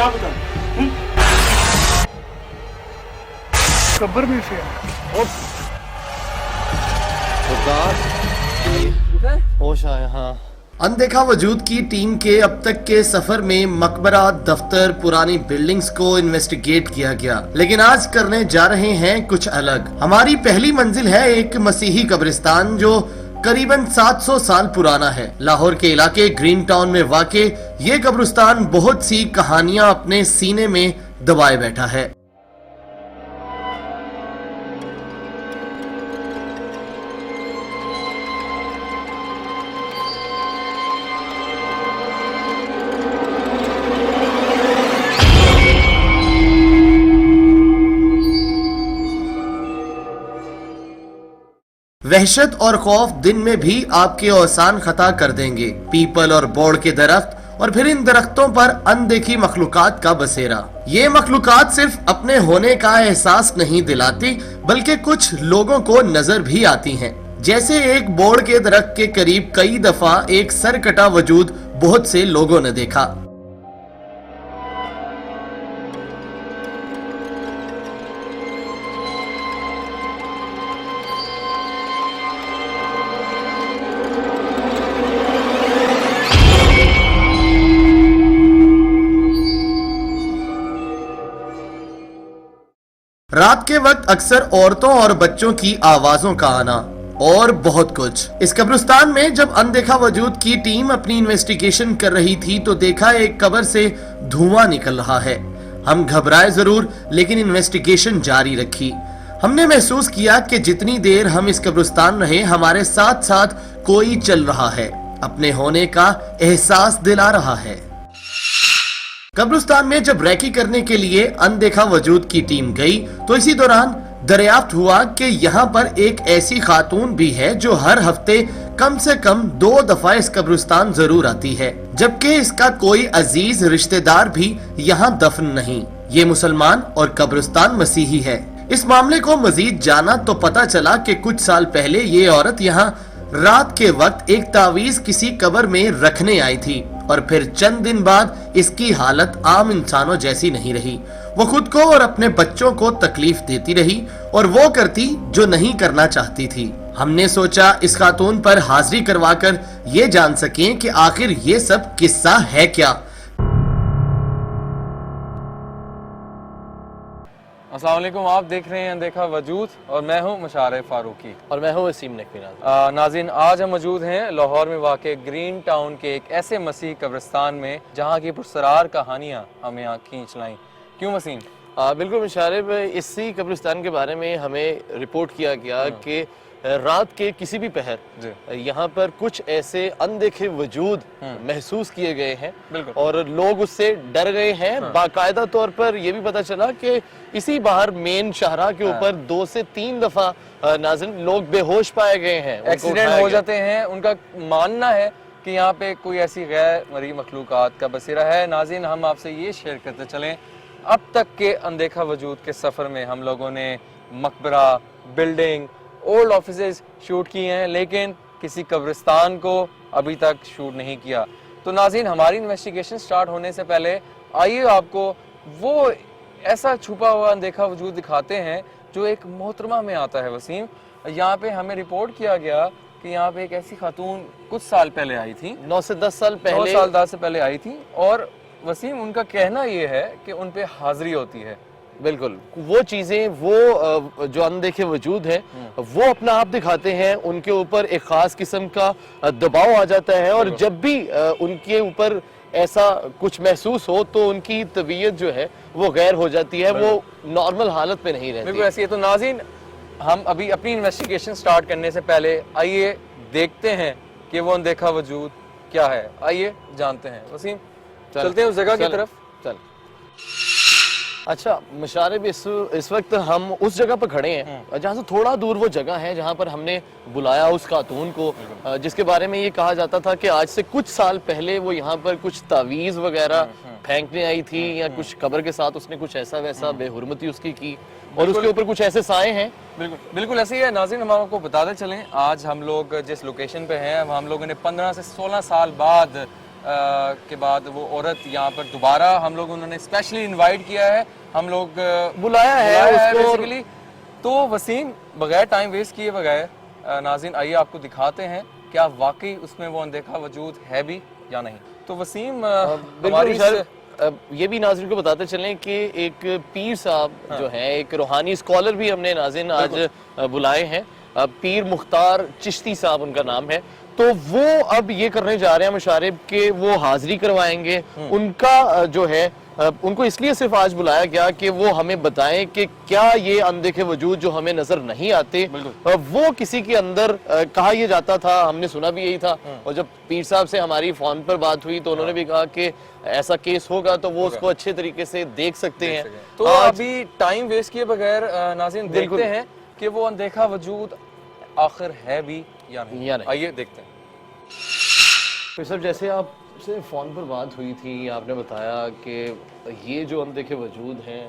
क्या बता? कब्र में से होश आया। हाँ, अनदेखा वजूद की टीम के अब तक के सफर में मकबरा, दफ्तर, पुरानी बिल्डिंग्स को इन्वेस्टिगेट किया गया, लेकिन आज करने जा रहे हैं कुछ अलग। हमारी पहली मंजिल है एक मसीही कब्रिस्तान जो करीबन 700 साल पुराना है। लाहौर के इलाके ग्रीन टाउन में वाक़े ये कब्रिस्तान बहुत सी कहानियां अपने सीने में दबाए बैठा है। वहशत और खौफ दिन में भी आपके औसान खता कर देंगे। पीपल और बोड़ के दरख्त और फिर इन दरख्तों पर अनदेखी मखलूकात का बसेरा। ये मखलूकात सिर्फ अपने होने का एहसास नहीं दिलाती बल्कि कुछ लोगों को नजर भी आती हैं। जैसे एक बोड़ के दरख्त के करीब कई दफा एक सरकटा वजूद बहुत से लोगों ने देखा। रात के वक्त अक्सर औरतों और बच्चों की आवाजों का आना और बहुत कुछ। इस कब्रिस्तान में जब अनदेखा वजूद की टीम अपनी इन्वेस्टिगेशन कर रही थी तो देखा एक कब्र से धुआं निकल रहा है। हम घबराए जरूर लेकिन इन्वेस्टिगेशन जारी रखी। हमने महसूस किया कि जितनी देर हम इस कब्रिस्तान रहे हमारे साथ साथ कोई चल रहा है, अपने होने का एहसास दिला रहा है। कब्रिस्तान में जब रैकी करने के लिए अनदेखा वजूद की टीम गई तो इसी दौरान दरियाफ्त हुआ कि यहाँ पर एक ऐसी खातून भी है जो हर हफ्ते कम से कम 2 दफा इस कब्रिस्तान जरूर आती है, जबकि इसका कोई अजीज रिश्तेदार भी यहाँ दफन नहीं। ये मुसलमान और कब्रिस्तान मसीही है। इस मामले को मजीद जाना तो पता चला कि कुछ साल पहले ये औरत यहाँ रात के वक्त एक तावीज किसी कब्र में रखने आई थी और फिर चंद दिन बाद इसकी हालत आम इंसानों जैसी नहीं रही। वो खुद को और अपने बच्चों को तकलीफ देती रही और वो करती जो नहीं करना चाहती थी। हमने सोचा इस खातून पर हाजिरी करवाकर ये जान सकें कि आखिर ये सब किस्सा है क्या। अस्सलाम वालेकुम, आप देख रहे हैं अनदेखा वजूद और मैं हूं मुशारे फारूकी और मैं हूं वसीम नकवी। नाज़रीन, आज हम मौजूद हैं लाहौर में वाक़े ग्रीन टाउन के एक ऐसे मसीह कब्रिस्तान में जहां की पुरसरार कहानियां हमें यहाँ खींच लाईं। क्यों वसीम? बिल्कुल मुशारे, इसी कब्रिस्तान के बारे में हमें रिपोर्ट किया गया कि रात के किसी भी पहर यहाँ पर कुछ ऐसे अनदेखे वजूद महसूस किए गए हैं और लोग उससे डर गए हैं। बाकायदा तौर पर यह भी पता चला कि इसी बाहर मेन शाहराह के ऊपर 2 से 3 दफा नाज़रीन लोग बेहोश पाए गए हैं, एक्सीडेंट हो जाते हैं। उनका मानना है कि यहाँ पे कोई ऐसी गैर मरी मखलूकात का बसेरा है। नाज़रीन, हम आपसे ये शेयर करते चलें, अब तक के अनदेखा वजूद के सफर में हम लोगों ने मकबरा, बिल्डिंग, ओल्ड ऑफिसेज शूट किए हैं लेकिन किसी कब्रिस्तान को अभी तक शूट नहीं किया। तो नाज़रीन, हमारी इन्वेस्टिगेशन स्टार्ट होने से पहले आइए आपको वो ऐसा छुपा हुआ अनदेखा वजूद दिखाते हैं जो एक मोहतरमा में आता है। वसीम, यहाँ पे हमें रिपोर्ट किया गया कि यहाँ पे एक ऐसी खातून कुछ साल पहले आई थी, 9 से 10 साल पहले, 9 साल 10 से पहले आई थी और वसीम उनका कहना ये है कि उन पे हाजिरी होती है। बिल्कुल, वो चीजें, वो जो अनदेखे वजूद है वो अपना आप दिखाते हैं। उनके ऊपर एक खास किस्म का दबाव आ जाता है और जब भी उनके ऊपर ऐसा कुछ महसूस हो तो उनकी तबीयत जो है वो गैर हो जाती है, वो नॉर्मल हालत में नहीं रहती। बिल्कुल ऐसी है। तो नाज़रीन, हम अभी अपनी इन्वेस्टिगेशन स्टार्ट करने से पहले आइए देखते हैं कि वो अनदेखा वजूद क्या है। आइए जानते हैं। वसीम, चलते हैं उस जगह की तरफ। चल। अच्छा मुशारिब, इस वक्त हम उस जगह पर खड़े हैं जहाँ से थोड़ा दूर वो जगह है जहाँ पर हमने बुलाया उस खातून को, जिसके बारे में ये कहा जाता था कि आज से कुछ साल पहले वो यहाँ पर कुछ तावीज़ वगैरह फेंकने आई थी या कुछ कब्र के साथ उसने कुछ ऐसा वैसा बेहुरमती उसकी की और उसके ऊपर कुछ ऐसे साए हैं। बिल्कुल ऐसे ही है। नाज़रीन, हम आपको बताते चलें, आज हम लोग जिस लोकेशन पे हैं हम लोगों ने 15 से 16 साल बाद के बाद वो औरत यहाँ पर दोबारा हम लोग उन्होंने स्पेशली इनवाइट किया है, हम लोग बुलाया है उसको बेसिकली। तो वसीम, बगैर टाइम वेस्ट किए बगैर नाज़रीन आइए आपको दिखाते हैं क्या वाकई उसमें वो अनदेखा वजूद है भी या नहीं। तो वसीम हमारी ये भी नाज़रीन को बताते चलें कि एक पीर साहब जो हैं, एक रूहानी स्कॉलर भी हमने नाज़रीन आज बुलाए हैं, पीर मुख्तार चिश्ती साहब उनका नाम है। तो वो अब ये करने जा रहे हैं मुशारिब के वो हाजिरी करवाएंगे। उनका जो है उनको इसलिए सिर्फ आज बुलाया गया कि वो हमें बताएं कि क्या ये अनदेखे वजूद जो हमें नजर नहीं आते वो किसी के अंदर कहा यह जाता था, हमने सुना भी यही था। और जब पीर साहब से हमारी फोन पर बात हुई तो उन्होंने भी कहा कि ऐसा केस होगा तो वो उसको अच्छे तरीके से देख सकते हैं। तो अभी टाइम वेस्ट किए बगैर नाज़रीन देखते हैं कि वो अनदेखा वजूद आखिर है भी या नहीं। आइए देखते हैं। फिर सब जैसे आपसे फ़ोन पर बात हुई थी, आपने बताया कि ये जो अनदेखे वजूद हैं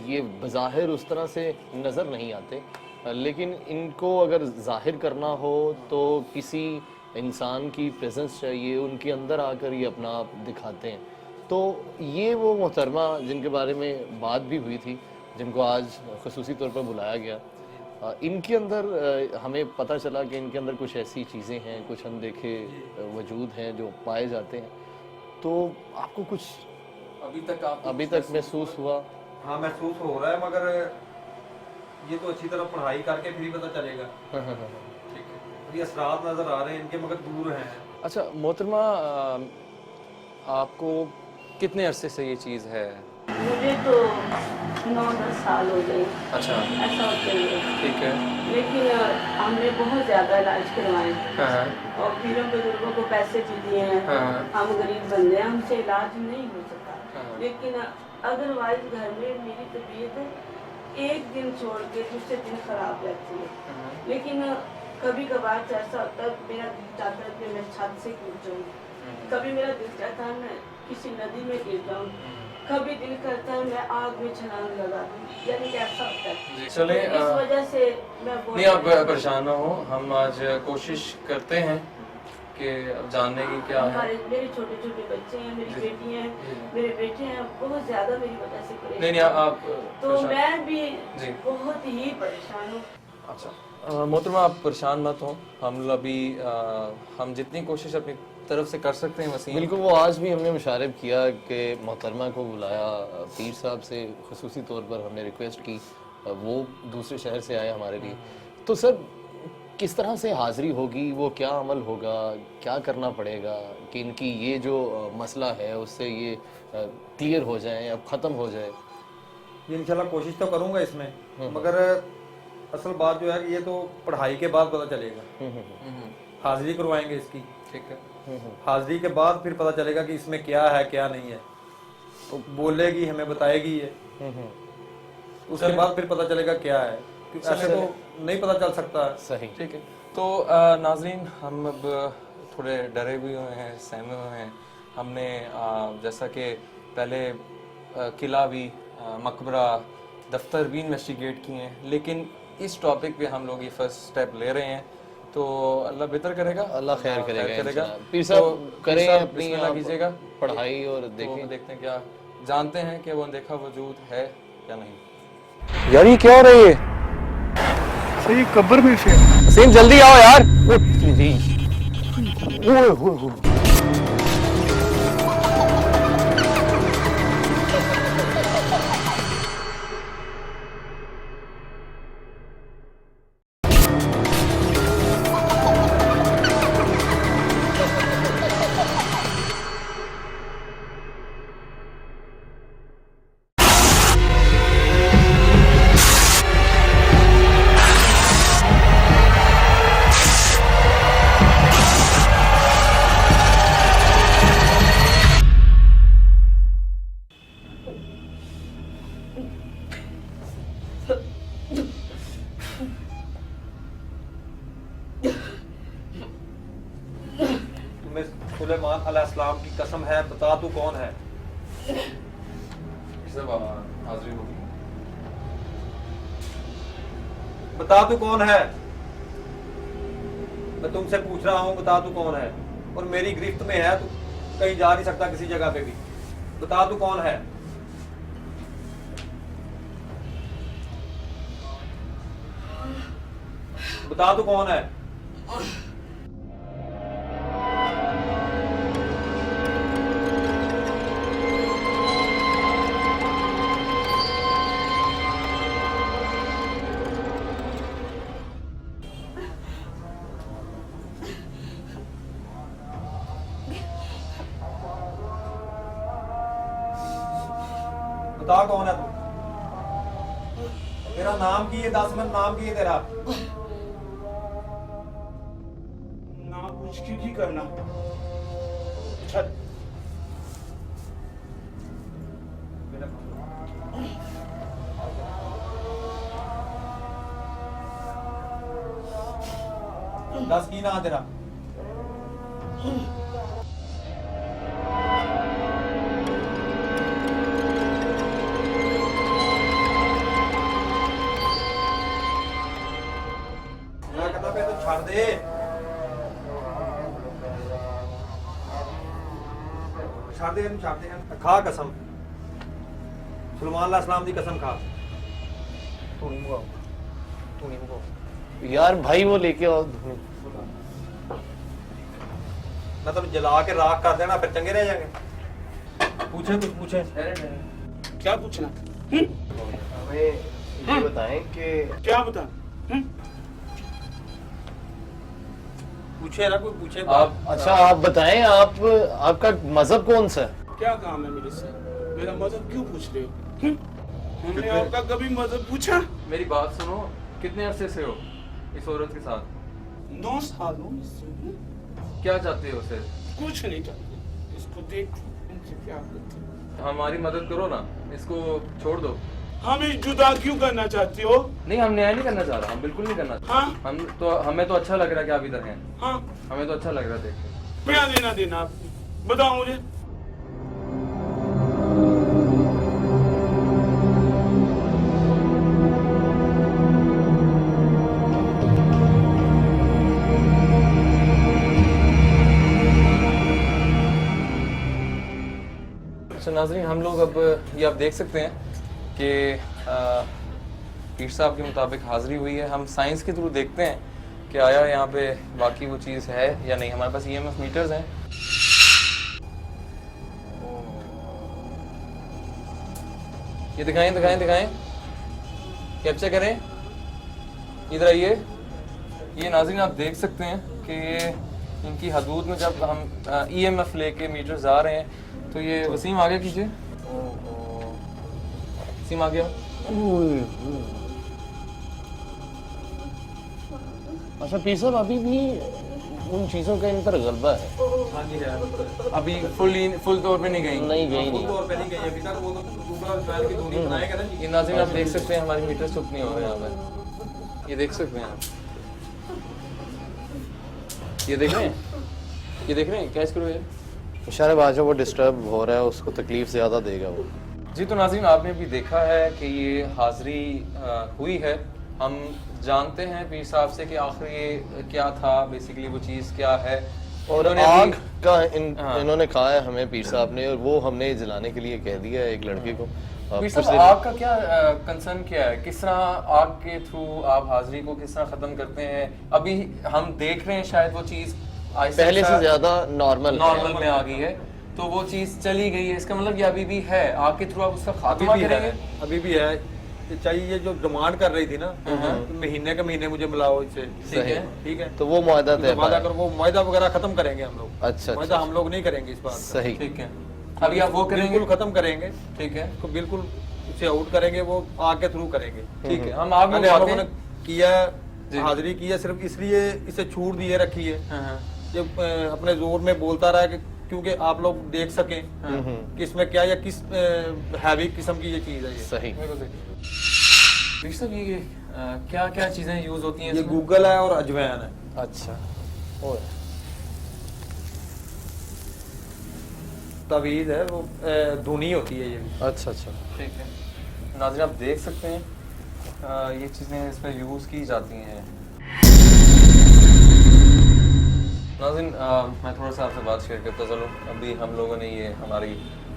ये बज़ाहिर उस तरह से नज़र नहीं आते, लेकिन इनको अगर ज़ाहिर करना हो तो किसी इंसान की प्रेजेंस चाहिए, उनके अंदर आकर ये अपना आप दिखाते हैं। तो ये वो मोहतरमा जिनके बारे में बात भी हुई थी, जिनको आज ख़ुसूसी तौर पर बुलाया गया, इनके अंदर हमें पता चला कि इनके अंदर कुछ ऐसी चीज़ें हैं, कुछ अनदेखे वजूद हैं जो पाए जाते हैं। तो आपको कुछ अभी तक महसूस हुआ? हाँ, महसूस हो रहा है, मगर ये तो अच्छी तरह पढ़ाई करके फिर ही पता चलेगा। ठीक है, ये असरात नजर आ रहे हैं इनके, मगर दूर हैं। अच्छा मोहतरमा, आपको कितने अरसे से ये चीज़ है? मुझे तो 9-10 साल हो गए। अच्छा, ऐसा होता ही है। ठीक है। लेकिन हमने बहुत ज़्यादा इलाज करवाए और पीरों बुजुर्गों को पैसे भी दिए हैं। हम गरीब बंदे हैं, हमसे इलाज नहीं हो सका। लेकिन अदरवाइज घर में मेरी तबीयत एक दिन छोड़ के दूसरे दिन खराब रहती है। लेकिन कभी कभार ऐसा होता है मेरा दिल चाहता है कि मैं छत से कूद जाऊँ, कभी मेरा दिल चाहता है मैं किसी नदी में गिर जाऊँ, कभी दिल करता है मैं आग में छलांग लगा दूं, यानी कैसा होता है। चले, इस वजह से मैं नहीं आप परेशान ना हो, हम आज कोशिश करते हैं कि अब जानने की क्या है। मेरे छोटे छोटे बच्चे हैं, मेरी बेटी हैं, मेरे बेटे हैं, बहुत ज्यादा मेरी वजह से परेशान। नहीं आप तो मैं भी बहुत ही परेशान हूँ। अच्छा मोहतरमा, आप परेशान मत हो, हम अभी हम जितनी कोशिश अपनी तरफ से कर सकते हैं वसीम। बिल्कुल, वो आज भी हमने मुशारिब किया कि मोहतरमा को बुलाया, पीर साहब से ख़ुसूसी तौर पर हमने रिक्वेस्ट की, वो दूसरे शहर से आए हमारे लिए। तो सर किस तरह से हाज़िरी होगी, वो क्या अमल होगा, क्या करना पड़ेगा कि इनकी ये जो मसला है उससे ये क्लियर हो जाए, अब ख़त्म हो जाए? ये इंशाल्लाह कोशिश तो करूंगा इसमें, मगर असल बात जो है कि ये तो पढ़ाई के बाद पता चलेगा। हाजिरी करवाएंगे इसकी, ठीक है। हाजिरी के बाद फिर पता चलेगा कि इसमें क्या है क्या नहीं है। तो बोलेगी, हमें बताएगी ये, उसके बाद फिर पता चलेगा क्या है, ऐसे तो नहीं पता चल सकता। सही, ठीक है। तो नाजरीन, हम अब थोड़े डरे भी हुए हैं, सहमे हुए हैं। हमने जैसा कि पहले किला भी, मकबरा, दफ्तर भी इन्वेस्टिगेट किए हैं, लेकिन इस टॉपिक पे हम लोग ये फर्स्ट स्टेप ले रहे हैं। तो अल्लाह बेहतर करेगा, अल्लाह खैर करेगा। पीर साहब करें, अपनी कीजिएगा पढ़ाई और देखते हैं क्या जानते हैं कि वो अनदेखा वजूद है या नहीं। यार ये क्या हो रही है? सही कब्र में से। वसीम जल्दी आओ यार। तुम्हें सुलेमान अलैहिस्सलाम की कसम है, बता तू कौन है? हाजिरी होगी। बता तू कौन है? मैं तुमसे पूछ रहा हूँ, बता तू कौन है? और मेरी गिरफ्त में है तू, कहीं जा नहीं सकता किसी जगह पे भी। बता तू कौन है? बता तू कौन है? बता कौन है तू? तेरा नाम की है? 10 मिनट नाम की है तेरा? ना कुछ की करना। छत दस की ना तेरा? छड़ दे। छड़ दे, छड़ दे। खा कसम, सुलेमान सलाम दी कसम खा। तू नहीं मुकाओ, तू नहीं मुकाओ। यार भाई वो लेके आओ। मैं तो जला के राख कर देना, फिर चंगे रह जाएंगे। पूछे कुछ पूछे? क्या पूछना? हमें ये बताएं कि क्या बता? पूछे ना कोई पूछे। आप अच्छा आप बताएं, आप आपका मजहब कौन सा है? क्या काम है मेरे से? मेरा मजहब क्यों पूछ रहे हो? हमने आपका कभी मजहब पूछा? मेरी बात सुनो, कितने अरसे से हो इस औरत के साथ? 9 साल हो इससे। क्या चाहते हो उसे? कुछ नहीं चाहते, इसको देख इनसे प्यार करते हो। हमारी मदद करो ना, इसको छोड़ दो। हमें जुदा क्यों करना चाहते हो? नहीं, हम न्याय नहीं करना चाह रहा, हम बिल्कुल नहीं करना चाह हाँ रहा। हमें तो अच्छा लग रहा है कि आप इधर हैं। हाँ, हमें तो अच्छा लग रहा है देख के। क्या लेना देना आपको? बताओ मुझे। अच्छा नाज़रीन, हम लोग अब ये आप देख सकते हैं कि पीर साहब के मुताबिक हाज़िरी हुई है। हम साइंस के थ्रू देखते हैं कि आया यहाँ पे बाकी वो चीज़ है या नहीं। हमारे पास EMF मीटर्स हैं। ये दिखाएं दिखाएं दिखाएं, कैप्चर करें, इधर आइए। ये नाज़रीन आप देख सकते हैं कि इनकी हदूद में जब हम EMF लेके मीटर्स आ रहे हैं तो ये वसीम आगे कीजिए। वसीम आ गया। अच्छा पीर साहब, अभी भी उन चीजों का इन पर गलबा है? हाँ जी है। अभी फुल तौर पे नहीं गई। नहीं गई नहीं। तौर पे नहीं गई अभी तक। वो तो दूसरा फैन की दूरी बनाएगा ना जी। ये नाज़रीन आप देख सकते हैं हमारी मीटर चुप नहीं हो रहे हैं यहाँ पे। ये देख सकते हैं आप, ये देख रहे हैं, ये देख रहे हैं। कैच करो ये। इशारे बाजू वो डिस्टर्ब हो रहा है, उसको तकलीफ ज्यादा देगा वो। जी तो नाज़रीन आपने भी देखा है कि ये हाज़िरी हुई है। हम जानते हैं पीर साहब से कि आखिर ये क्या था, बेसिकली वो चीज़ क्या है। और इन्होंने आग अभी- का हाँ। इन्होंने कहा है हमें पीर साहब ने, और वो हमने जलाने के लिए कह दिया है एक लड़के को। पीर कुछ साहब देर- आग का क्या कंसर्न क्या है? किस तरह आग के थ्रू आप हाज़िरी को किस तरह ख़त्म करते हैं? अभी हम देख रहे हैं शायद वो चीज़ पहले से ज्यादा नॉर्मल नॉर्मल में आ गई है, तो वो चीज़ चली गई है। इसका मतलब ये अभी भी है, आग के थ्रू आप उसका अभी खात्मा भी करेंगे? है, अभी भी है। ये चाहिए, ये जो डिमांड कर रही थी ना, तो महीने के महीने मुझे मिलाओ इससे। ठीक है। ठीक है, तो वो मुआहदा तय वादा पाया। कर, वो मुआहदा वगैरह खत्म करेंगे हम लोग। अच्छा मुआहदा अच्छा, हम लोग नहीं करेंगे इस बात का। सही। ठीक है, अभी आप वो करेंगे? बिल्कुल खत्म करेंगे, ठीक है, तो बिल्कुल इसे आउट करेंगे, वो आग के थ्रू करेंगे। ठीक है। हम आग मैंने हम मंगवाते लोगों हैं। ने किया, हाजिरी की है, सिर्फ इसलिए इसे छूट दिए रखी है हाँ, हाँ। जब अपने जोर में बोलता रहा कि क्योंकि आप लोग देख सकें कि इसमें क्या या किस हैवी किस्म की ये चीज है। ये सही। मेरे को देखिए। पीर साहब ये क्या क्या चीजें यूज होती हैं ये इसमें? गूगल है और अजवैन है। अच्छा, ओ तवीज है, वो धुनी होती है ये भी। अच्छा अच्छा, ठीक है नाज़रीन आप देख सकते हैं ये चीजें इसमें यूज की जाती हैं। नाज़रीन, मैं थोड़ा सा आपसे बात शेयर करता चलूँ। अभी हम लोगों ने ये हमारी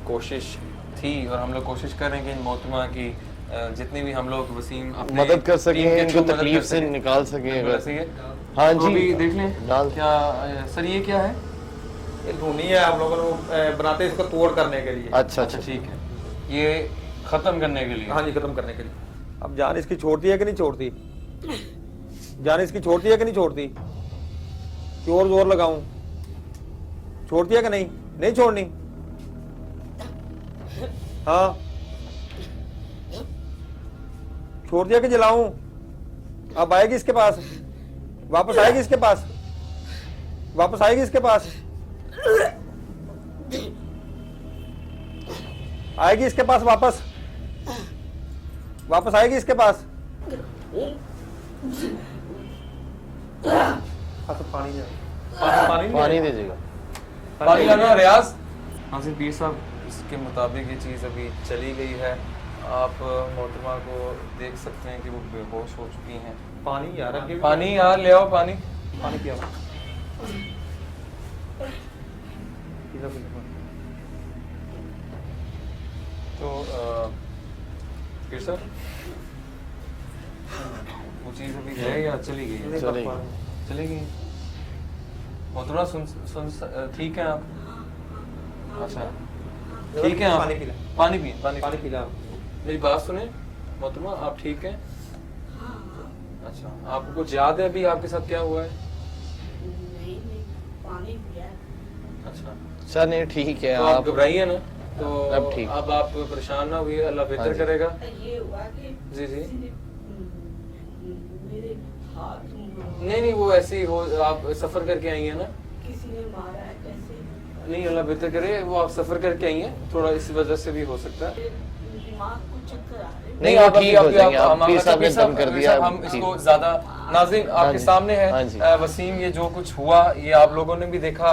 कोशिश थी और हम लोग कोशिश कर रहे हैं कि इन मोहतरमा की जितनी भी हम लोग वसीम अपने मदद कर सकें, टीम के इनको थ्रू मदद तकलीफ कर से सकें। निकाल सकें अगर। ऐसे ही है। हाँ तो जी, अभी देख लें डाल। क्या सर ये क्या है? ये धुनी है, आप लोगों ने बनाते हैं इसको तोड़ करने के लिए। अच्छा अच्छा अच्छा, ठीक है, ये ख़त्म करने के लिए। हाँ जी, खत्म करने के लिए। अब जान इसकी छोड़ती है कि नहीं छोड़ती? जान इसकी छोड़ती है कि नहीं छोड़ती? कि और जोर लगाऊं? छोड़ती है कि नहीं? नहीं छोड़नी? हाँ, छोड़ दिया कि जलाऊं? अब आएगी इसके पास? वापस आएगी इसके पास? वापस आएगी इसके पास? आएगी इसके पास वापस? वापस आएगी इसके पास? पानी पानी पानी दीजिएगा। पानी लाना रियाज। नाज़रीन, पीर साहब, इसके मुताबिक ये चीज़ अभी चली गई है। आप मोहतरमा को देख सकते हैं कि वो बेहोश हो चुकी हैं। पानी यार, पानी यार ले आओ, पानी। पानी पिया। तो पीर साहब, वो चीज़ अभी है या चली गई है? चली चली गई। मोहतरमा सुन ठीक है आप? अच्छा ठीक है आप? पानी पी लो। पानी पिए, पानी पानी पिला। मेरी बात सुने मोहतरमा, आप ठीक हैं? अच्छा, आपको कुछ याद है अभी आपके साथ क्या हुआ है? नहीं पानी पिया। अच्छा, अच्छा नहीं ठीक है, तो आप आप घबराइए ना। तो अब ठीक। अब आप परेशान ना हुई, अल्लाह हाँ बेहतर जी। करेगा। ये हुआ कि जी जी। किसी ने, मेरे हाथ में नहीं नहीं, वो ऐसे ही हो, आप सफर करके आई हैं ना? किसी ने मारा है कैसे? नहीं, अल्लाह बेहतर करे। वो आप सफर करके आई हैं, थोड़ा इस वजह से भी हो सकता है। दिमाग को चक्कर आ रहे। नहीं, वो ठीक हो जाएंगे। आप पीर साहब ने दम कर दिया। हम इसको ज्यादा नाज़रीन आपके जी। सामने हाँ है। जी। वसीम, ये जो कुछ हुआ ये आप लोगों ने भी देखा।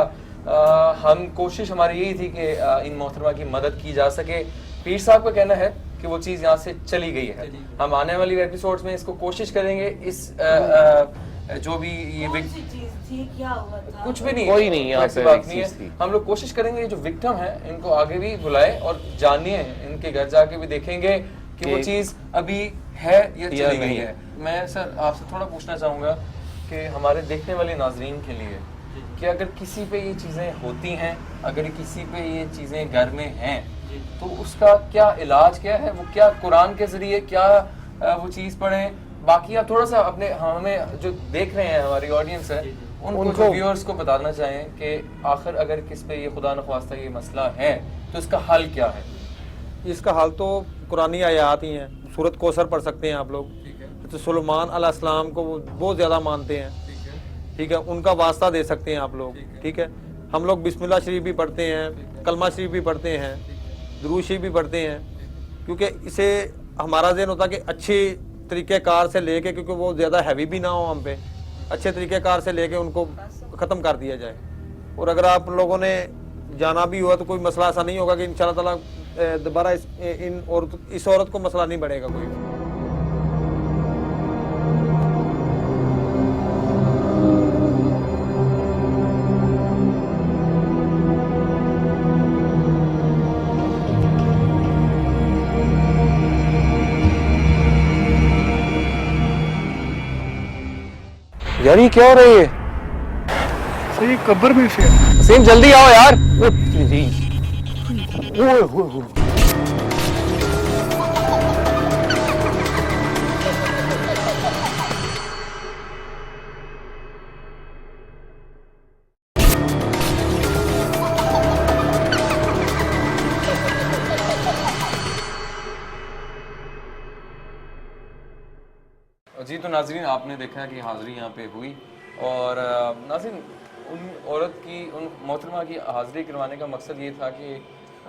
हम कोशिश हमारी यही थी कि इन मोहतरमा की मदद की जा सके। पीर साहब का कहना है कि वो चीज़ यहाँ से चली गई है। हम आने वाली एपिसोड्स में इसको कोशिश करेंगे। इस जो भी ये कौन सी चीज थी, क्या हुआ था? कुछ भी नहीं, कोई नहीं, यहाँ ऐसी पे बात एक नहीं चीज़ है। थी। हम लोग कोशिश करेंगे ये जो विक्टिम है इनको आगे भी बुलाए और जानिए, इनके घर जाके भी देखेंगे कि वो कि- चीज़ अभी है या या चली गई नहीं है। मैं सर आपसे थोड़ा पूछना चाहूँगा कि हमारे देखने वाले नाजरीन के लिए कि अगर किसी पे ये चीज़ें होती हैं, अगर किसी पे ये चीज़ें घर में हैं, तो उसका क्या इलाज क्या है? वो क्या कुरान के ज़रिए क्या वो चीज़ पढ़ें? बाकी आप थोड़ा सा अपने हमें जो देख रहे हैं हमारी ऑडियंस है उनको व्यूअर्स को बताना चाहें कि आखिर अगर किस पे ये खुदा न ख्वास्ता ये मसला है तो इसका हल क्या है? इसका हाल तो कुरानी आयात ही हैं। सूरत कौसर पढ़ सकते हैं आप लोग। तो सुलेमान अलैहिस्सलाम को वो बहुत ज़्यादा मानते हैं, ठीक है, उनका वास्ता दे सकते हैं आप लोग, ठीक है। हम लोग बिस्मिल्लाह शरीफ भी पढ़ते हैं, कलमा शरीफ भी पढ़ते हैं, दुरूद शरीफ भी पढ़ते हैं, क्योंकि इसे हमारा ज़हन होता है कि अच्छे तरीक़ेकार से लेके, क्योंकि वो ज़्यादा हैवी भी ना हो हम पे, अच्छे तरीक़ेकार से लेके उनको ख़त्म कर दिया जाए। और अगर आप लोगों ने जाना भी हुआ तो कोई मसला ऐसा नहीं होगा कि इंशाल्लाह ताला दोबारा इस औरत को मसला नहीं बढ़ेगा कोई। यार ये क्या हो रही है? सही कब्र में से वसीम जल्दी आओ यार। जी, तो नाजरीन आपने देखा कि हाज़िरी यहाँ पे हुई और नाज़रीन उन औरत की, उन मोहतरमा की हाज़िरी करवाने का मकसद ये था कि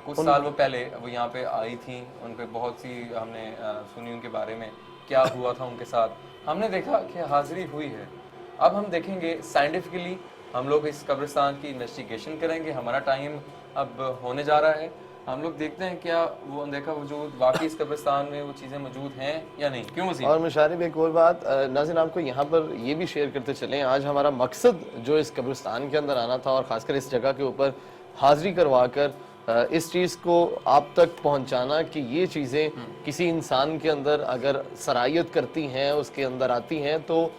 कुछ साल वो पहले वो यहाँ पे आई थी, उन पे बहुत सी हमने सुनी उनके बारे में क्या हुआ था उनके साथ। हमने देखा कि हाज़िरी हुई है। अब हम देखेंगे साइंटिफिकली हम लोग इस कब्रिस्तान की इन्वेस्टिगेशन करेंगे। हमारा टाइम अब होने जा रहा है। हम लोग देखते हैं क्या वो अनदेखा वजूद वाकई इस कब्रिस्तान में वो चीज़ें मौजूद हैं या नहीं, क्यों वसीम? और मुशारिब एक और बात नाज़रीन आपको यहाँ पर ये भी शेयर करते चलें, आज हमारा मकसद जो इस कब्रिस्तान के अंदर आना था और ख़ासकर इस जगह के ऊपर हाज़िरी करवा कर इस चीज़ को आप तक पहुँचाना कि ये चीज़ें किसी इंसान के अंदर अगर सरायत करती हैं, उसके अंदर आती हैं, तो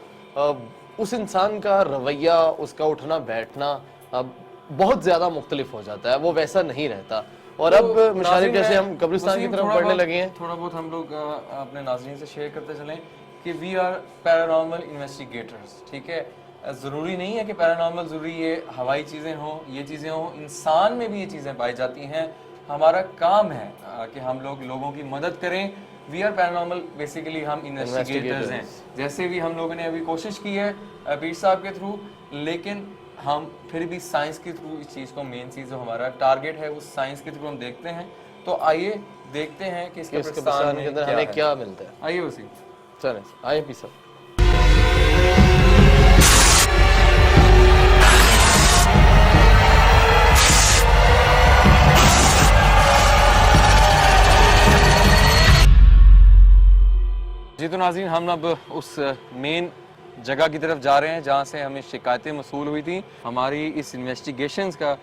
उस इंसान का रवैया, उसका उठना बैठना बहुत ज़्यादा मुख्तलिफ हो जाता है, वो वैसा नहीं रहता। और अब मुशारिब जैसे हम कब्रिस्तान की तरफ बढ़ने लगे हैं, थोड़ा बहुत हम लोग अपने नाज़रीन से शेयर करते चलें कि वी आर पैरानॉर्मल इन्वेस्टिगेटर्स, ठीक है? ज़रूरी नहीं है कि पैरानॉर्मल ज़रूरी ये हवाई चीज़ें हों, ये चीज़ें हों, इंसान में भी ये चीज़ें पाई जाती हैं। हमारा काम है कि हम लोग लोगों की मदद करें। वी आर पैरानॉर्मल बेसिकली हम इन्वेस्टिगेटर्स हैं, जैसे भी हम लोगों ने अभी कोशिश की है पीर साहब के थ्रू, लेकिन हम फिर भी साइंस के थ्रू इस चीज़ को, मेन चीज़ जो हमारा टारगेट है उस साइंस के थ्रू हम देखते हैं। तो आइए देखते हैं कि इसके कब्रिस्तान के अंदर हमें क्या मिलता है। आइए वसीम, चलें आइए पी साहब। जी तो नाज़रीन हम अब उस मेन जगह की तरफ जा रहे हैं जहाँ से हमें शिकायतें मसूल हुई थी। हमारी इस इन्वेस्टिगेशंस का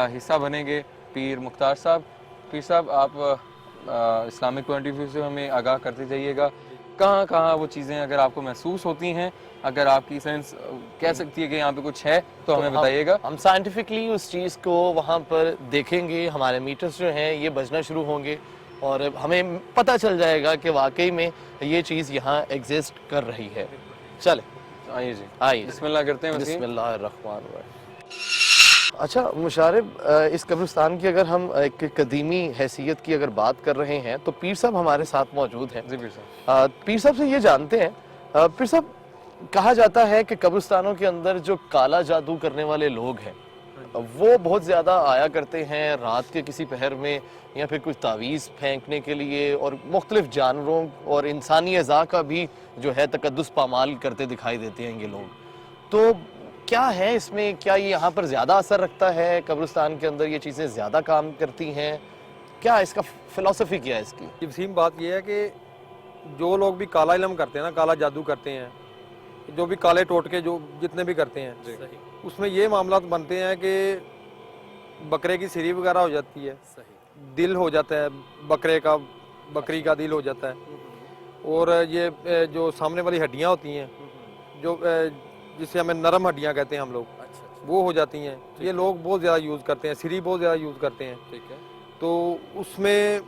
हिस्सा बनेंगे पीर मुख्तार साहब। पीर साहब आप इस्लामिक पॉइंट ऑफ व्यू से हमें आगाह करते जाइएगा, कहाँ कहाँ वो चीज़ें अगर आपको महसूस होती हैं, अगर आपकी सेंस कह सकती है कि यहाँ पे कुछ है तो हमें बताइएगा। हम साइंटिफिकली उस चीज़ को वहाँ पर देखेंगे, हमारे मीटर्स जो हैं ये बजना शुरू होंगे और हमें पता चल जाएगा कि वाकई में ये चीज़ यहाँ एग्जिस्ट कर रही है। चले आइए जी, आइए बिस्मिल्लाह करते हैं। बिस्मिल्लाहिर्रहमानिर्रहीम। अच्छा मुशारिब, इस कब्रिस्तान की अगर हम एक कदीमी हैसियत की अगर बात कर रहे हैं तो पीर साहब हमारे साथ मौजूद हैं। जी पीर साहब। पीर साहब से ये जानते हैं, पीर साहब कहा जाता है कि कब्रिस्तानों के अंदर जो काला जादू करने वाले लोग हैं वो बहुत ज़्यादा आया करते हैं रात के किसी पहर में, या फिर कुछ तावीज़ फेंकने के लिए, और मुख्तलिफ जानवरों और इंसानी अज़ा का भी जो है तकद्दुस पामाल करते दिखाई देते हैं ये लोग। तो क्या है इसमें, क्या ये यहाँ पर ज़्यादा असर रखता है, कब्रिस्तान के अंदर ये चीज़ें ज़्यादा काम करती हैं, क्या इसका फ़िलॉसफी क्या है इसकी? वसीम बात यह है कि जो लोग भी काला इल्म करते हैं ना, काला जादू करते हैं, जो भी काले टोटके जो जितने भी करते हैं, उसमें ये मामला बनते हैं कि बकरे की सिरी वगैरह हो जाती है, दिल हो जाता है बकरी का दिल हो जाता है, और ये जो सामने वाली हड्डियां होती हैं जो जिसे हमें नरम हड्डियां कहते हैं हम लोग, वो हो जाती हैं। ये लोग बहुत ज़्यादा यूज़ करते हैं, सिरी बहुत ज़्यादा यूज़ करते हैं, ठीक है, तो उसमें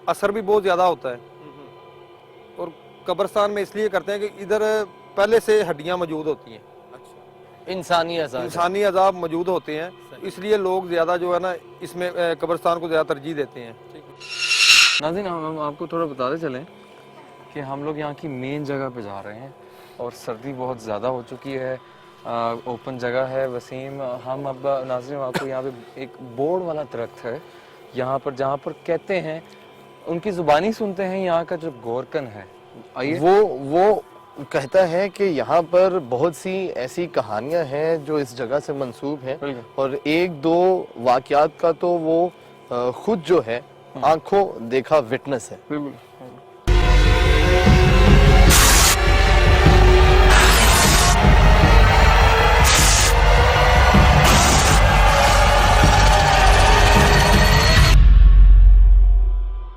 असर भी बहुत ज़्यादा होता है। और कब्रिस्तान में इसलिए करते हैं कि इधर पहले से हड्डियां मौजूद होती हैं, इंसानी अज़ाब मौजूद होते हैं, इसलिए लोग ज़्यादा जो है ना इसमें कब्रिस्तान को ज़्यादा तरजीह देते हैं। नाज़रीन हम आपको थोड़ा बताते चलें कि हम लोग यहाँ की मेन जगह पे जा रहे हैं और सर्दी बहुत ज़्यादा हो चुकी है, ओपन जगह है वसीम। हम अब नाज़रीन आपको यहाँ पे एक बोर्ड वाला दरख्त है यहाँ पर, जहाँ पर कहते हैं, उनकी ज़ुबानी सुनते हैं, यहाँ का जो गोरकन है, आइए वो कहता है कि यहाँ पर बहुत सी ऐसी कहानियां हैं जो इस जगह से मंसूब हैं, और एक दो वाकयात का तो वो खुद जो है आंखों देखा विटनेस है।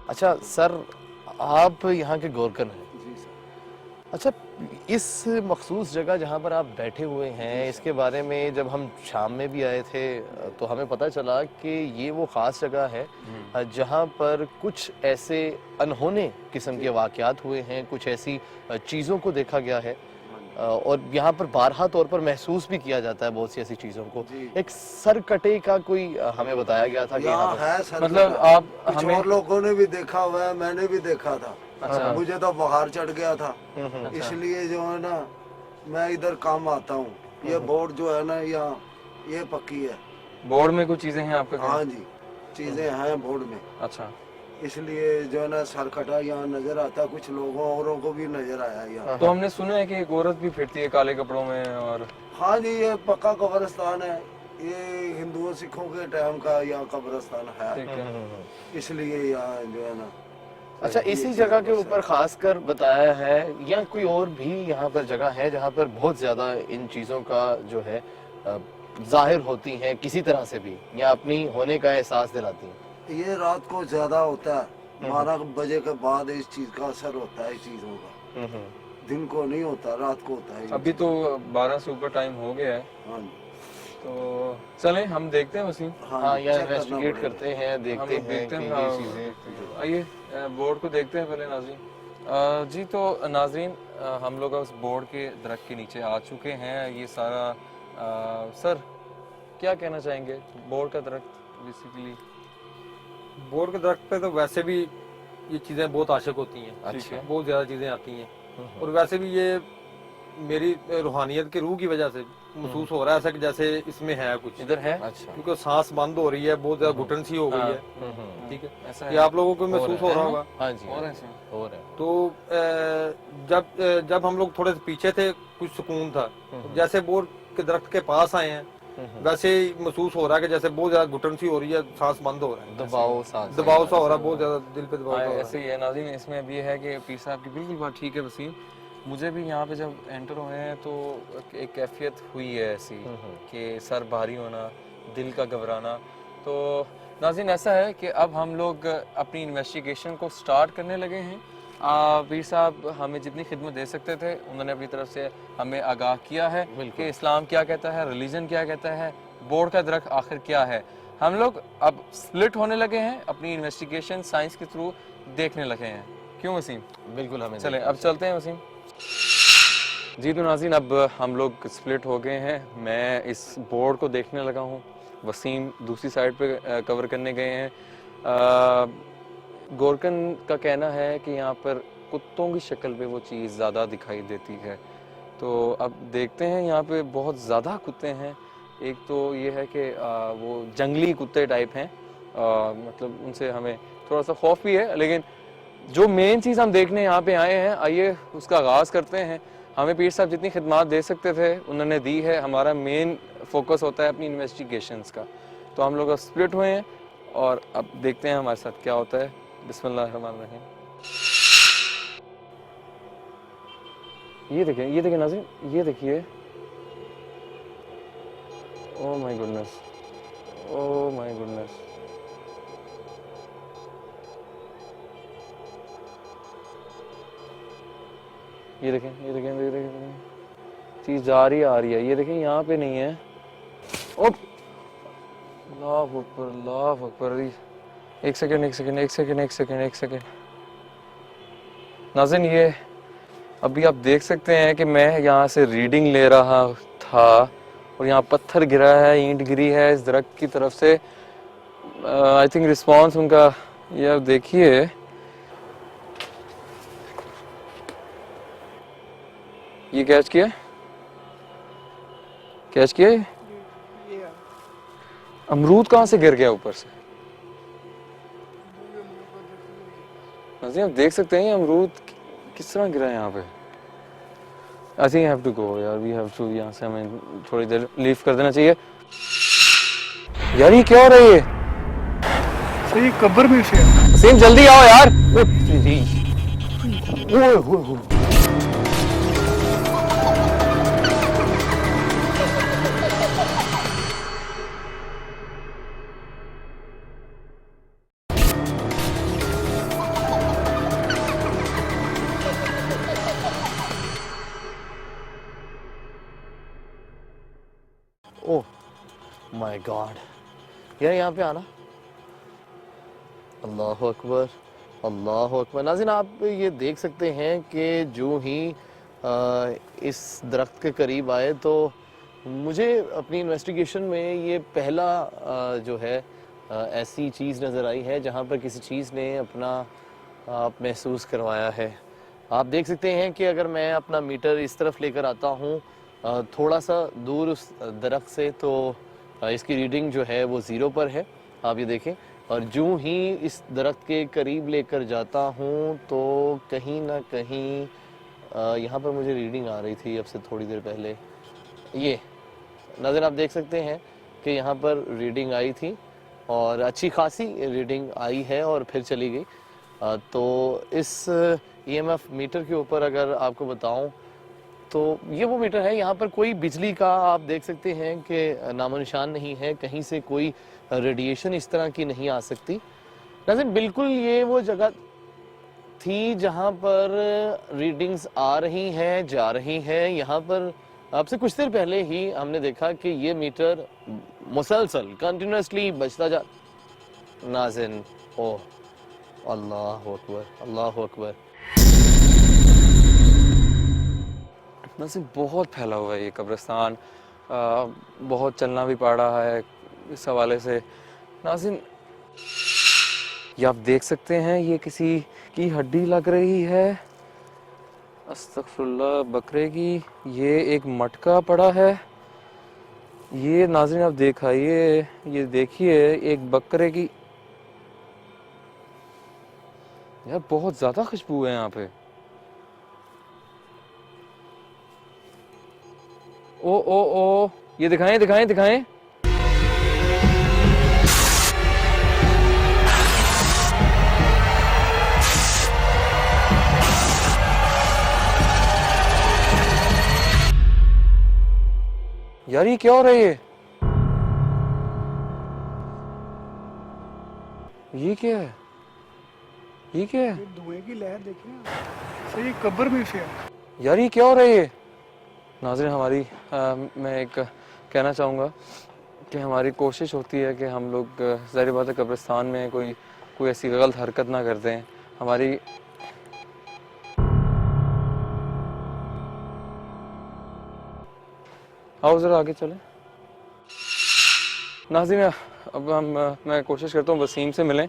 अच्छा सर, आप यहाँ के गोरकन हैं। अच्छा, इस मखसूस जगह जहाँ पर आप बैठे हुए हैं, इसके बारे में जब हम शाम में भी आए थे तो हमें पता चला कि ये वो ख़ास जगह है जहाँ पर कुछ ऐसे अनहोने किस्म के वाक़यात हुए हैं, कुछ ऐसी चीज़ों को देखा गया है, और यहाँ पर बारहा तौर पर महसूस भी किया जाता है बहुत सी ऐसी चीज़ों को। एक सरकटे का कोई हमें बताया गया था कि यहाँ है, मतलब आप हमें और लोगों ने भी देखा हुआ है, मैंने भी देखा था। अच्छा। मुझे तो बुखार चढ़ गया था, इसलिए जो है ना मैं इधर काम आता हूँ। ये बोर्ड जो है ना यहाँ ये पक्की है। बोर्ड में कुछ चीजें हैं आपके? हाँ जी, चीजें हैं बोर्ड में। अच्छा, इसलिए जो है ना सरकटा यहाँ नजर आता, कुछ लोगों औरों को भी नजर आया यहाँ। तो हमने सुना है कि एक औरत भी फिरती है काले कपड़ों में, और हाँ जी, ये पक्का कब्रिस्तान है, ये हिंदुओं सिखों के टाइम का यहाँ कब्रिस्तान ठीक है, है। इसलिए यहाँ जो है ना। अच्छा, इसी जगह के ऊपर खासकर बताया है या कोई और भी यहाँ पर जगह है जहाँ पर बहुत ज्यादा इन चीजों का जो है जाहिर होती हैं किसी तरह से भी, या अपनी होने का एहसास दिलाती हैं? ये रात को ज्यादा होता है, 12 बजे के बाद इस चीज का असर होता है चीजों का। दिन को नहीं होता, रात को होता है। अभी तो 12 से ऊपर टाइम हो गया है, हाँ, तो चलें हम देखते हैं वसीम। हाँ, या चेक करना इन्वेस्टिगेट पड़ेगा। करते हैं, हम देखते लोग हैं देखते कि हैं। ये हाँ, चीजें। आइए बोर्ड को देखते हैं पहले नाज़रीन। जी तो नाज़रीन, हम लोग उस बोर्ड के दरख्त के नीचे आ चुके हैं। ये सारा सर क्या कहना चाहेंगे? बोर्ड का दरख्त बेसिकली, बोर्ड के दरख्त पे तो वैसे भी ये चीजें बहुत आशिक होती हैं। अच्छा। बहुत ज्यादा चीजें आती हैं, और वैसे भी ये मेरी रूहानियत के रूह की वजह से महसूस हो रहा है ऐसा कि जैसे इसमें है कुछ, इधर है अच्छा। क्योंकि सांस बंद हो रही है, बहुत ज्यादा घुटन सी हो गई है। ठीक है, ऐसा ये है। आप लोगों को महसूस हो रहा होगा। हाँ जी, और ऐसा हो रहा है। तो जब हम लोग थोड़े से पीछे थे कुछ सुकून था, जैसे बोर्ड के दरख्त के पास आए हैं वैसे ही महसूस हो रहा है कि जैसे बहुत ज्यादा घुटन सी हो रही है, सांस बंद हो रहा है, दबाव सांस, दबाव सा हो रहा है, बहुत ज्यादा दिल पे दबाव सा हो रहा है। ऐसे ही है नाज़रीन। इसमें अब ये है कि पीर साहब की बिल्कुल बात ठीक है वसीम। मुझे भी यहाँ पे जब एंटर हुए हैं तो एक कैफियत हुई है ऐसी कि सर भारी होना, दिल का घबराना। तो नाज़रीन ऐसा है कि अब हम लोग अपनी इन्वेस्टिगेशन को स्टार्ट करने लगे हैं। पीर साहब हमें जितनी खिदमत दे सकते थे उन्होंने अपनी तरफ से हमें आगाह किया है कि इस्लाम क्या कहता है, रिलीजन क्या कहता है, बोर्ड का दरख्त आखिर क्या है। हम लोग अब स्प्लिट होने लगे हैं, अपनी इन्वेस्टिगेशन साइंस के थ्रू देखने लगे हैं। क्यों वसीम? बिल्कुल, हमें चले अब चलते हैं वसीम। जी तो नाज़रीन, अब हम लोग स्प्लिट हो गए हैं। मैं इस बोर्ड को देखने लगा हूँ, वसीम दूसरी साइड पे कवर करने गए हैं। गोरकन का कहना है कि यहाँ पर कुत्तों की शक्ल पे वो चीज़ ज़्यादा दिखाई देती है। तो अब देखते हैं, यहाँ पे बहुत ज़्यादा कुत्ते हैं। एक तो ये है कि वो जंगली कुत्ते टाइप हैं, मतलब उनसे हमें थोड़ा सा खौफ भी है। लेकिन जो मेन चीज़ हम देखने यहाँ पे आए हैं, आइए उसका आगाज़ करते हैं। हमें पीर साहब जितनी खिदमत दे सकते थे उन्होंने दी है। हमारा मेन फोकस होता है अपनी इन्वेस्टिगेशंस का। तो हम लोग स्प्लिट हुए हैं और अब देखते हैं हमारे साथ क्या होता है। बिस्मिल्लाहिर्रहमानिर्रहीम। ये देखें नाज़रीन, ये देखिए। Oh my goodness, oh my goodness. ये देखें, चीज जा रही आ रही है। ये देखें, यहाँ पे नहीं है। ओ अल्लाह अकबर। एक सेकंड। नाज़रीन, ये अभी आप देख सकते हैं कि मैं यहाँ से रीडिंग ले रहा था और यहाँ पत्थर गिरा है, ईंट गिरी है इस दरख्त की तरफ से। आई थिंक रिस्पॉन्स उनका, ये आप देखिए, ये कैच किया अमरूद कहाँ से गिर गया ऊपर से? नाज़रीन, आप देख सकते हैं ये अमरूद किस तरह गिरा है यहाँ पे। I think have to go यार, वी हैव टू। यहाँ से हमें थोड़ी देर लीव कर देना चाहिए। यार ये क्या हो रहा है? ये सही कब्र में से वसीम जल्दी आओ यार। ओह माय गॉड, यार यहाँ पे आना। अल्लाह अकबर, अल्लाह अकबर। नाज़रीन, आप ये देख सकते हैं कि जो ही इस दरख्त के करीब आए तो मुझे अपनी इन्वेस्टिगेशन में ये पहला जो है ऐसी चीज़ नज़र आई है जहाँ पर किसी चीज़ ने अपना आप महसूस करवाया है। आप देख सकते हैं कि अगर मैं अपना मीटर इस तरफ लेकर आता हूँ थोड़ा सा दूर उस दरख्त से, तो इसकी रीडिंग जो है वो 0 पर है, आप ये देखें। और जो ही इस दरख्त के करीब लेकर जाता हूँ तो कहीं ना कहीं यहाँ पर मुझे रीडिंग आ रही थी अब से थोड़ी देर पहले। ये नाज़रीन, आप देख सकते हैं कि यहाँ पर रीडिंग आई थी और अच्छी खासी रीडिंग आई है और फिर चली गई। तो इस EMF मीटर के ऊपर अगर आपको बताऊं तो ये वो मीटर है, यहाँ पर कोई बिजली का आप देख सकते हैं कि नामो निशान नहीं है, कहीं से कोई रेडिएशन इस तरह की नहीं आ सकती। नाज़रीन बिल्कुल ये वो जगह थी जहाँ पर रीडिंग्स आ रही हैं, जा रही हैं। यहाँ पर आपसे कुछ देर पहले ही हमने देखा कि ये मीटर मुसलसल कंटिन्यूसली बजता जा। नाज़रीन ओह अल्लाह अकबर, अल्लाह अकबर। नाज़रीन बहुत फैला हुआ है ये कब्रिस्तान, बहुत चलना भी पड़ रहा है इस हवाले से। नाज़रीन ये आप देख सकते हैं, ये किसी की हड्डी लग रही है, अस्तगफुरुल्लाह, बकरे की। ये एक मटका पड़ा है, ये नाज़रीन आप दिखाइए, ये देखिए एक बकरे की। यार बहुत ज़्यादा खुशबू है यहाँ पे। ओ ये दिखाएं दिखाएं दिखाएं। यार ये क्या हो रहा है? ये क्या है? ये क्या है? धुएं की लहर देखिए, सही कब्र में से है। यार ये क्या हो रहा है? नाज़रीन हमारी मैं एक कहना चाहूँगा कि हमारी कोशिश होती है कि हम लोग ज़ाहिर बात है कब्रिस्तान में कोई ऐसी गलत हरकत ना करते हैं। हमारी आओ ज़रा आगे चलें। नाज़रीन अब मैं कोशिश करता हूँ वसीम से मिलें।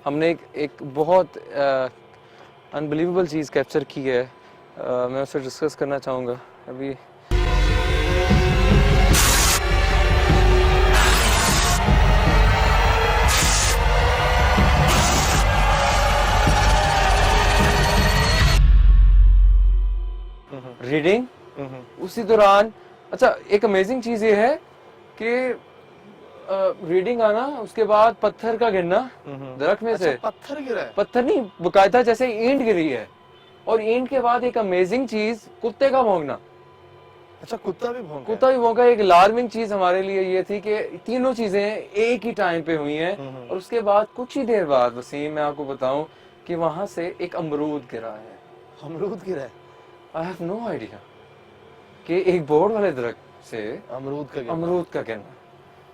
हमने एक बहुत अनबिलीवेबल चीज़ कैप्चर की है, मैं उससे डिस्कस करना चाहूँगा अभी। रीडिंग उसी दौरान। अच्छा एक अमेजिंग चीज़ ये है कि रीडिंग आना, उसके बाद पत्थर का गिरना दरख्त में से। पत्थर गिरा है? पत्थर नहीं, बकायदा जैसे ईंट गिरी है। और ईंट के बाद एक अमेजिंग चीज, कुत्ते का भौंकना। अच्छा कुत्ता भी भौंका? कुत्ता भी भौंका। एक अलार्मिंग चीज हमारे लिए ये थी कि तीनों चीजें एक ही टाइम पे हुई हैं। और उसके बाद कुछ ही देर बाद वसीम मैं आपको बताऊं कि वहां से एक अमरूद गिरा है। अमरूद गिरा है? आई हैव नो आइडिया कि एक बोर्ड वाले दरख्त से अमरूद का गिरना।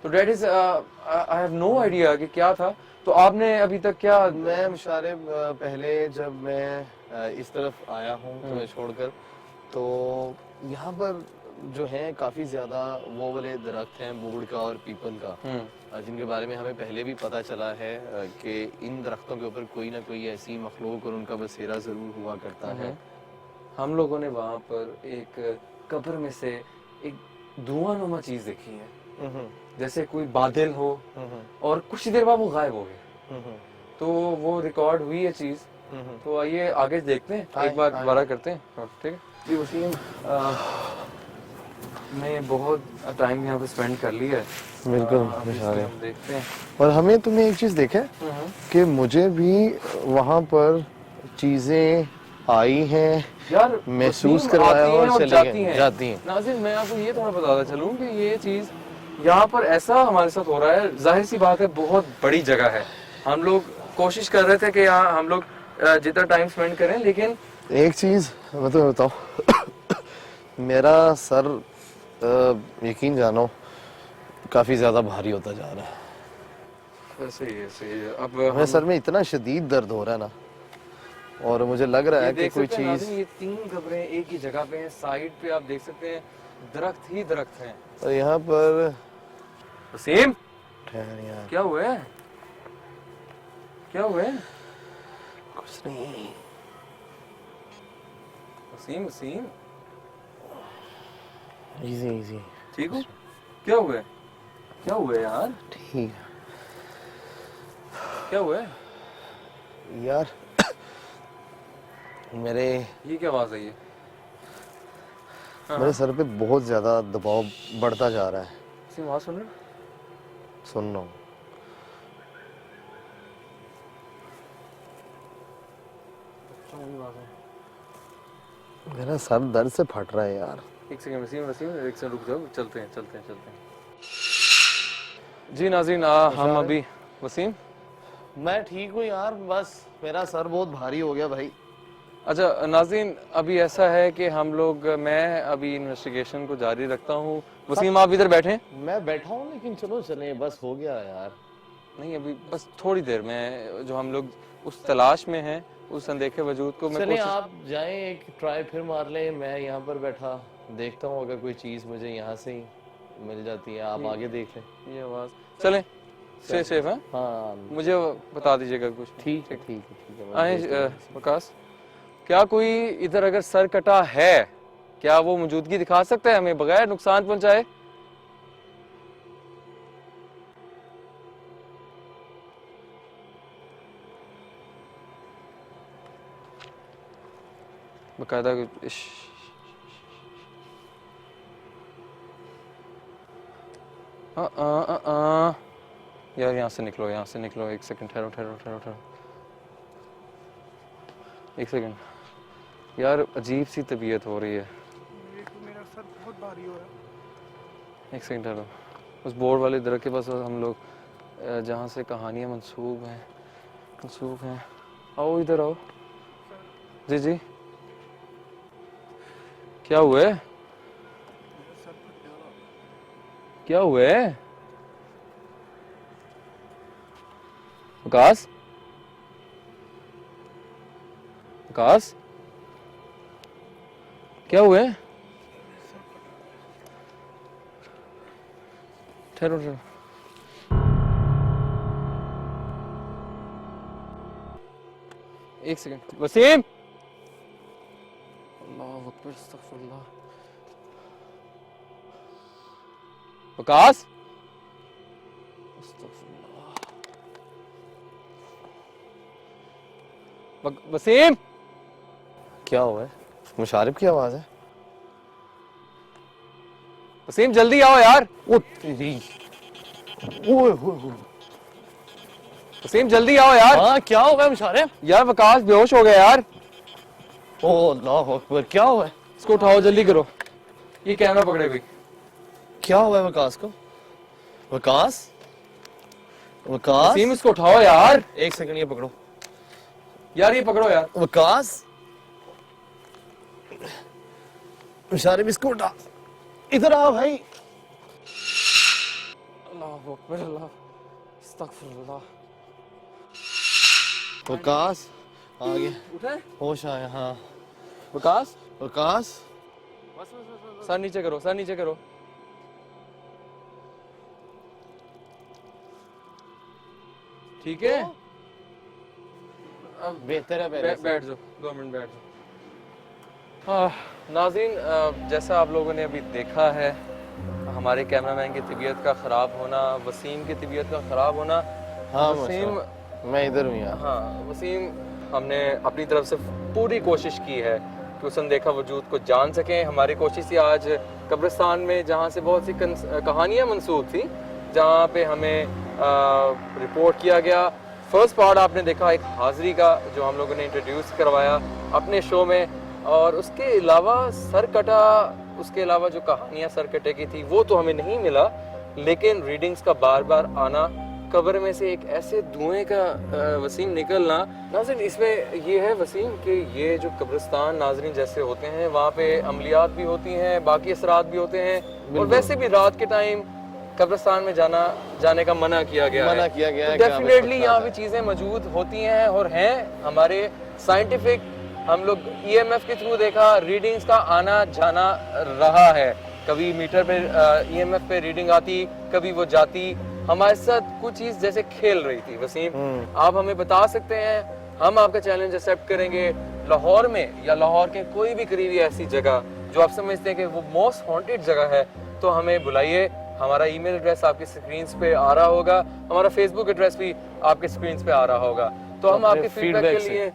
तो that is I have no idea कि क्या था। तो आपने अभी तक क्या? मैं मुशारे पहले जब मैं इस तरफ आया हूँ तुम्हें छोड़कर, तो यहाँ पर जो है काफी ज्यादा वो वाले दरख्त हैं बूढ़ का और पीपल का, जिनके बारे में हमें पहले भी पता चला है कि इन दरख्तों के ऊपर कोई ना कोई ऐसी मखलूक और उनका बसेरा जरूर हुआ करता है। हम लोगों ने वहां पर एक कब्र में से एक धुआंनुमा चीज देखी है, जैसे कोई बादल हो और कुछ देर बाद वो गायब हो गए। तो वो रिकॉर्ड हुई है चीज। तो आइए आगे देखते हैं, एक बार दोबारा करते हैं। ठीक है जी वसीम, मैं बहुत टाइम यहाँ पे स्पेंड कर लिया है। बिल्कुल हम देखते हैं। और हमें तुमने एक चीज देखा कि मुझे भी वहाँ पर चीजें आई हैं, यार महसूस करवाया और चली जाती हैं। नाज़रीन मैं आपको ये थोड़ा बताता चलूं कि ये चीज यहाँ पर ऐसा हमारे साथ हो रहा है। जाहिर सी बात है बहुत बड़ी जगह है, हम लोग कोशिश कर रहे थे कि यहाँ हम लोग जितना टाइम स्पेंड करें, लेकिन एक चीज मैं तुम्हें बताऊं, मेरा सर यकीन जानो काफी ज्यादा भारी होता जा रहा है। ऐसे ही अब मेरे सर में इतना शदीद दर्द हो रहा है ना, और मुझे लग रहा है कि कोई चीज। ये 3 कब्रें एक ही जगह पे हैं, साइड पे आप देख सकते हैं दरख्त ही दरख्त हैं। और यहाँ पर वसीम ठहर यार, क्या हुआ है? क्या हुआ है? कुछ नहीं। वसीम वसीम इजी इजी, ठीक हो? क्या हुआ है? क्या हुआ है यार? ठीक क्या हुआ है यार? मेरे ये क्या आवाज है? ये मेरे सर पे बहुत ज्यादा दबाव बढ़ता जा रहा है। वसीम आवाज सुन रहे हो? सुन रहा हूँ। मेरा सर दर्द से फट रहा है यार। एक सेकंड वसीम, एक सेकंड रुक जाओ, चलते हैं। जी नाज़रीन, हम अभी वसीम। मैं ठीक हूँ यार, बस मेरा सर बहुत भारी हो गया भाई। अच्छा नाज़रीन, अभी ऐसा है कि मैं अभी इन्वेस्टिगेशन को जारी रखता हूँ। वसीम आप इधर बैठे। मैं बैठा हूँ, लेकिन चलो चले, बस हो गया यार। नहीं अभी बस थोड़ी देर में, जो हम लोग उस तलाश में हैं, उस अनदेखे वजूद को मैं चले आप जाएं, एक ट्राई फिर मार लें। मैं यहाँ पर बैठा देखता हूँ, अगर कोई चीज़ मुझे यहाँ से ही मिल जाती है आप आगे देख लें। ये आवाज़ चलें, स्टे सेफ है। हाँ मुझे बता दीजिएगा कुछ। ठीक है। आए वकास, क्या कोई इधर अगर सर कटा है, क्या वो मौजूदगी दिखा सकता है हमें बगैर नुकसान पहुंचाए? बकायदा यार यहाँ से निकलो। एक सेकंड ठहरो। एक सेकंड यार, अजीब सी तबीयत हो रही है। मेरा सर बहुत भारी हो रहा है। एक सेकंड ठहरो। उस बोर्ड वाले दरख्त के पास हम लोग जहाँ से कहानियाँ मंसूब हैं। आओ इधर आओ। जी क्या हुआ है? वकास क्या हुआ है? ठहरो। एक सेकंड वसीम। अल्लाह अकबर, अस्तगफिरुल्लाह। वकास, वसीम। क्या हुआ है? मुशारिफ की आवाज है। वसीम जल्दी आओ यार। ओ तेरी, ओए होए। वसीम जल्दी आओ यार। हाँ क्या हो गया मुशारिफ? यार वकास बेहोश हो गया यार। ओ अल्लाह अकबर, क्या हुआ है? इसको उठाओ जल्दी करो। ये कैमरा पकड़े भाई। क्या हुआ है वकास को? वकास वसीम इसको उठाओ यार। एक सेकंड, ये पकड़ो यार, ये पकड़ो यार। वकास, मुशारिफ इसको उठा, इधर आओ भाई। अल्लाह अकबर, अल्लाह अस्तगफिरुल्लाह। वकास आगे उठे, होश आया। हाँ वकास सर नीचे करो। ठीक है, अब बेहतर है पहले से। बैठ जाओ, 2 मिनट बैठ जाओ। नाज़रीन, जैसा आप लोगों ने अभी देखा है, हमारे कैमरामैन की तबीयत का ख़राब होना, वसीम की तबीयत का ख़राब होना। हाँ वसीम, मैं इधर हूँ यार। हाँ वसीम, हमने अपनी तरफ से पूरी कोशिश की है कि उस अनदेखा वजूद को जान सकें। हमारी कोशिश थी आज कब्रिस्तान में, जहाँ से बहुत सी कहानियाँ मंसूब थी, जहाँ पे हमें रिपोर्ट किया गया। फर्स्ट पार्ट आपने देखा एक हाज़री का, जो हम लोगों ने इंट्रोड्यूस करवाया अपने शो में, और उसके अलावा सर कटा, उसके अलावा जो कहानियाँ सर कटे की थी वो तो हमें नहीं मिला, लेकिन रीडिंग्स का बार बार आना, कब्र में से एक ऐसे धुएं का वसीम निकलना। नाज़रीन, इसमें ये है वसीम कि ये जो कब्रिस्तान नाज़रीन जैसे होते हैं, वहाँ पे अमलियात भी होती हैं, बाकी असरात भी होते हैं, और वैसे भी रात के टाइम कब्रिस्तान में जाने का मना किया गया है। डेफिनेटली यहाँ पे चीज़ें मौजूद होती हैं और हैं। हमारे साइंटिफिक, हम लोग EMF के थ्रू देखा, रीडिंग्स का आना जाना रहा है। कभी मीटर पे EMF पे रीडिंग आती, कभी वो जाती। हमारे साथ कुछ चीज जैसे खेल रही थी। वसीम, आप हमें बता सकते हैं, हम आपका चैलेंज एक्सेप्ट करेंगे, लाहौर में या लाहौर के कोई भी करीबी ऐसी जगह जो आप समझते हैं कि वो मोस्ट हॉन्टेड जगह है, तो हमें बुलाइए। हमारा ईमेल एड्रेस आपकी स्क्रीन पे आ रहा होगा, हमारा फेसबुक एड्रेस भी आपके स्क्रीन पे आ रहा होगा, तो हम आपके फीडबैक के लिए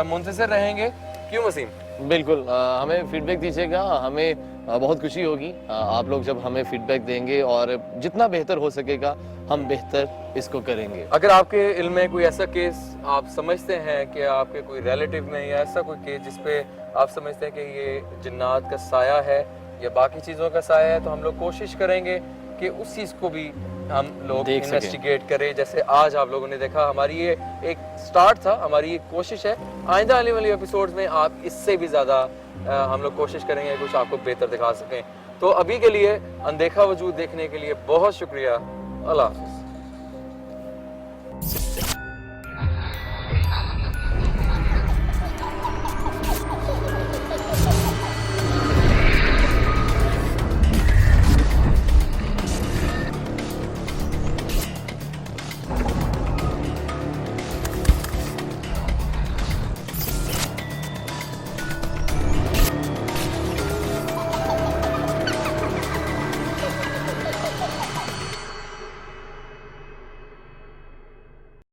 मुंतज़िर रहेंगे। क्यों वसीम? बिल्कुल, हमें फीडबैक दीजिएगा, हमें बहुत खुशी होगी आप लोग जब हमें फीडबैक देंगे और जितना बेहतर हो सकेगा हम बेहतर इसको करेंगे। अगर आपके इल्म में कोई ऐसा केस आप समझते हैं कि आपके कोई रिलेटिव में या ऐसा कोई केस जिसपे आप समझते हैं कि ये जिन्नात का साया है या बाकी चीज़ों का साया है, तो हम लोग कोशिश करेंगे कि उस चीज़ को भी हम लोग इन्वेस्टिगेट करें। जैसे आज आप लोगों ने देखा, हमारी ये एक स्टार्ट था, हमारी एक कोशिश है आइंदा आने वाली एपिसोड्स में आप इससे भी ज़्यादा हम लोग कोशिश करेंगे कुछ आपको बेहतर दिखा सकें। तो अभी के लिए अनदेखा वजूद देखने के लिए बहुत शुक्रिया। अल्लाह हाफ़िज़।